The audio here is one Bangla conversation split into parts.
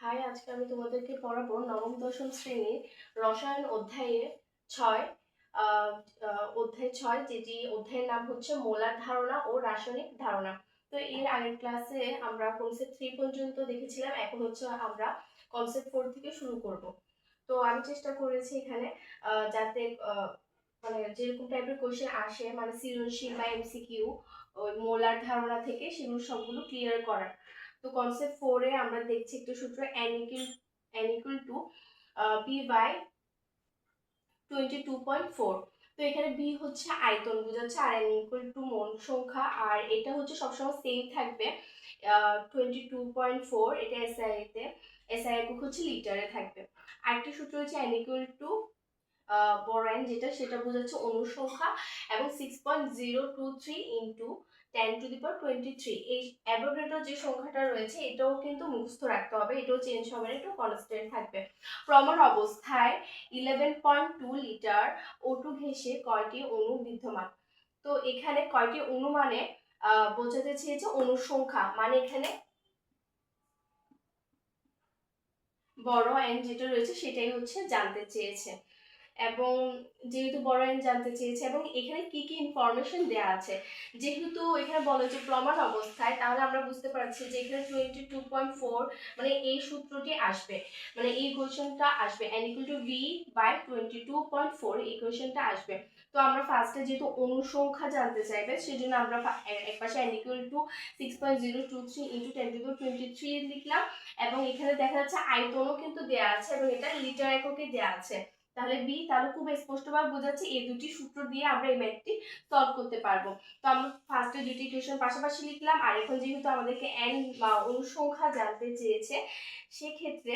হাই, আজকে আমি তোমাদেরকে পড়াবো নবম দশম শ্রেণীর রসায়ন অধ্যায়ে 6 অধ্যায় 6, যেটি অধ্যায়ের নাম হচ্ছে মোলার ধারণা ও রাসায়নিক ধারণা। তো এর আগের ক্লাসে আমরা কনসেপ্ট 3 পর্যন্ত দেখেছিলাম, এখন হচ্ছে আমরা কনসেপ্ট 4 থেকে শুরু করব। তো আমি চেষ্টা করেছি এখানে যাতে মানে যেরকম টাইপের কোশ্চেন আসে, মানে সৃজনশীল বা এমসিকিউ ওই মোলার ধারণা থেকে, সেগুলো সবগুলো ক্লিয়ার করার। তো কনসেপ্ট 4 এ আমরা দেখছি একটা সূত্র n equal to p by 22.4। তো এখানে b হচ্ছে আয়তন বোঝাচ্ছে, আর n equal to মোল সংখ্যা, আর এটা হচ্ছে সবসময় সেম থাকবে 22.4, এটা এসআই একক হচ্ছে লিটারে থাকবে। আরেকটা সূত্র হচ্ছে n equal to বড় n, সেটা বোঝাচ্ছে অণুর সংখ্যা, এবং 6.023 ইন্টু 10⁻23। এই অ্যাভোগাড্রো যে সংখ্যাটা রয়েছে এটাও কিন্তু মুখস্থ রাখতে হবে, এটাও চেঞ্জ হবে না, এটাও কনস্ট্যান্ট থাকবে। প্রমাণ অবস্থায় 11.2 লিটার O2 গ্যাসে কয়টি অণু বিদ্যমান। তো এখানে কয়টি অণু মানে বোঝাতে চেয়েছে অণুর সংখ্যা, মানে এখানে বড় n যেটা রয়েছে সেটাই হচ্ছে জানতে চেয়েছে, এবং যেহেতু বড় n জানতে চেয়েছে এবং এখানে কি কি ইনফরমেশন দেয়া আছে, যেহেতু এখানে বলা যে প্রমাণ অবস্থায়, তাহলে আমরা বুঝতে পারছি যে এখানে 22.4 মানে এই সূত্রটি আসবে, মানে এই কোশ্চেনটা আসবে n equal to v by 22.4, এই কোশ্চেনটা আসবে। তো আমরা ফার্স্টে যেহেতু অণু সংখ্যা জানতে চাইবে, সেজন্য আমরা একপাশে n equal to 6.023 into 10⁻23 লিখলাম, এবং এখানে দেখা যাচ্ছে আয়তনও কিন্তু দেয়া আছে এবং এটা লিটার এককে দেয়া আছে। তাহলে বি, তাহলে খুব স্পষ্টভাবে বোঝাচ্ছে এই দুটি সূত্র দিয়ে আমরা এই ম্যাথটি সলভ করতে পারবো। তো আমরা ফার্স্টে দুটি ইকুয়েশন পাশাপাশি লিখলাম, আর এখন যেহেতু আমাদেরকে n বা অনুসংখ্যা জানতে চেয়েছে, সেক্ষেত্রে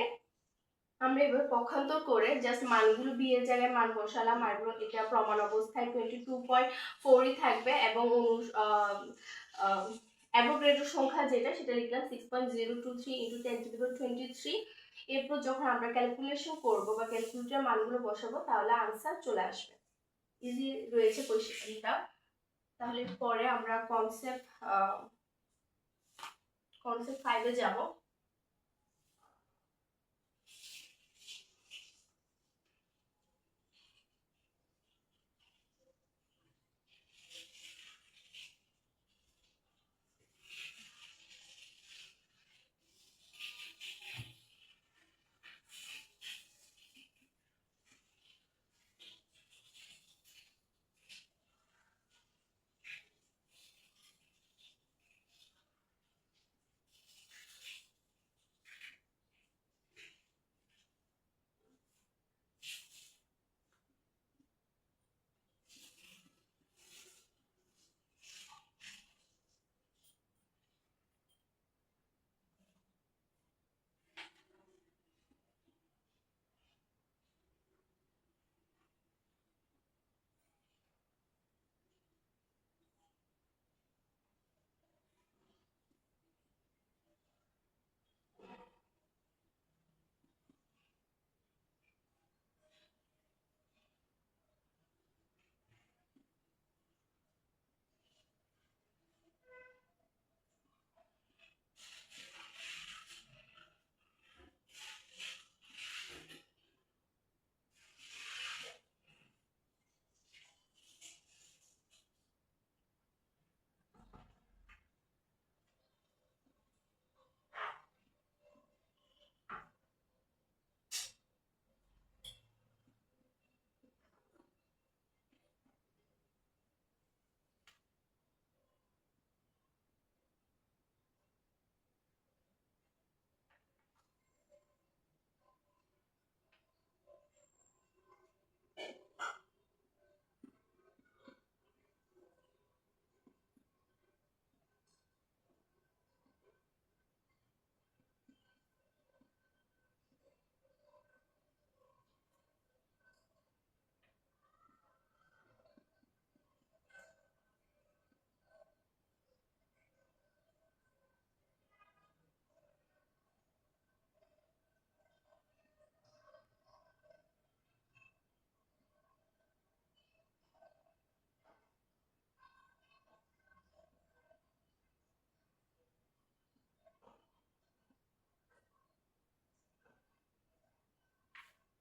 আমরা এবার পক্ষান্তর করে জাস্ট মানগুলো বি এর জায়গায় মান বসালাম, আর এটা প্রমাণ অবস্থায় 22.4ই থাকবে, এবং অ্যাভোগাড্রো সংখ্যা যেটা সেটা লিখলাম 6.023 ইন্টু 10⁻23। এরপর যখন আমরা ক্যালকুলেশন করব বা ক্যালকুলেটর মানগুলো বসাবো, তাহলে আনসার চলে আসবে। ইজি রয়েছে কোশ্চেনটা। তাহলে পরে আমরা কনসেপ্ট 5 এ যাব।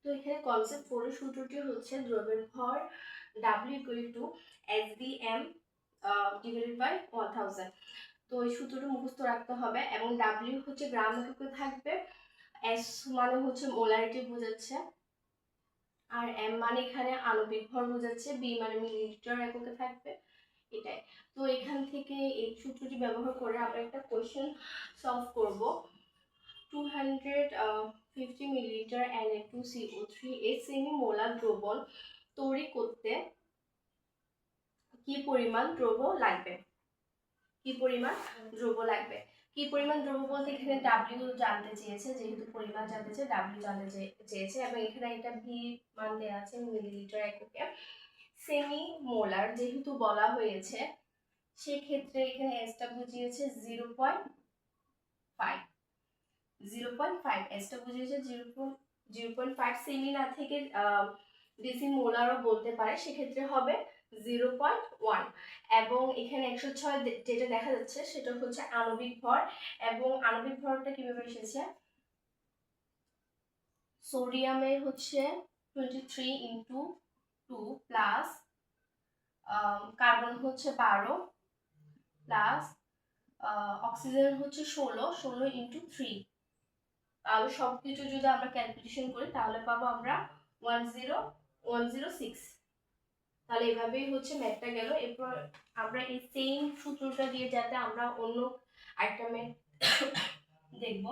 তো এখানে কনসেপ্ট 4 এর সূত্রটি হচ্ছে দ্রব্যের ভর W SBM ডিভাইডেড বাই 1000। তো এই সূত্রটা মুখস্থ রাখতে হবে এবং W হচ্ছে গ্রাম এককে থাকবে, S মানে হচ্ছে মোলারিটি বোঝাচ্ছে, আর M মানে এখানে আণবিক ভর বোঝাচ্ছে, B মানে মিলিলিটার এককে থাকবে, এটাই। তো এখান থেকে এই সূত্রটি ব্যবহার করে আমরা একটা কোশ্চেন সলভ করব। 250 মিলিলিটার Na2CO3 এর সেমি মোলার দ্রবণ তৈরি করতে কি পরিমাণ দ্রব্য লাগবে, কি পরিমাণ দ্রব্য লাগবে। কি পরিমাণ দ্রব্য বলতে এখানে W জানতে চেয়েছে, যেহেতু পরিমাণ জানতে চেয়ে W জানতে চেয়েছে, এবং এখানে এটা ভি মান দেওয়া আছে মিলিলিটার এককে। সেমি মোলার যেহেতু বলা হয়েছে সেক্ষেত্রে এখানে এসটা বুঝিয়েছে 0.5, 0.5 এসটা বুঝিয়েছে 0.5। সেমি না থেকে ডিসি মোলারও বলতে পারে, সেক্ষেত্রে হবে 0.1। এবং এখানে 106 যেটা দেখা যাচ্ছে সেটা হচ্ছে আণবিক ভর, এবং আণবিক ভরটা কিভাবে এসেছে, সোডিয়ামের হচ্ছে 23 ইন্টু 2 প্লাস কার্বন হচ্ছে 12 প্লাস অক্সিজেন হচ্ছে 16 ইন্টু 3। তাহলে সবকিছু যদি আমরা ক্যালকুলেশন করি তাহলে পাবো আমরা 10106। তাহলে এভাবেই হচ্ছে ম্যাথটা গেল। এরপর আমরা এই সেম সূত্রটা দিয়ে যাতে আমরা অন্য আইটেমে দেখব।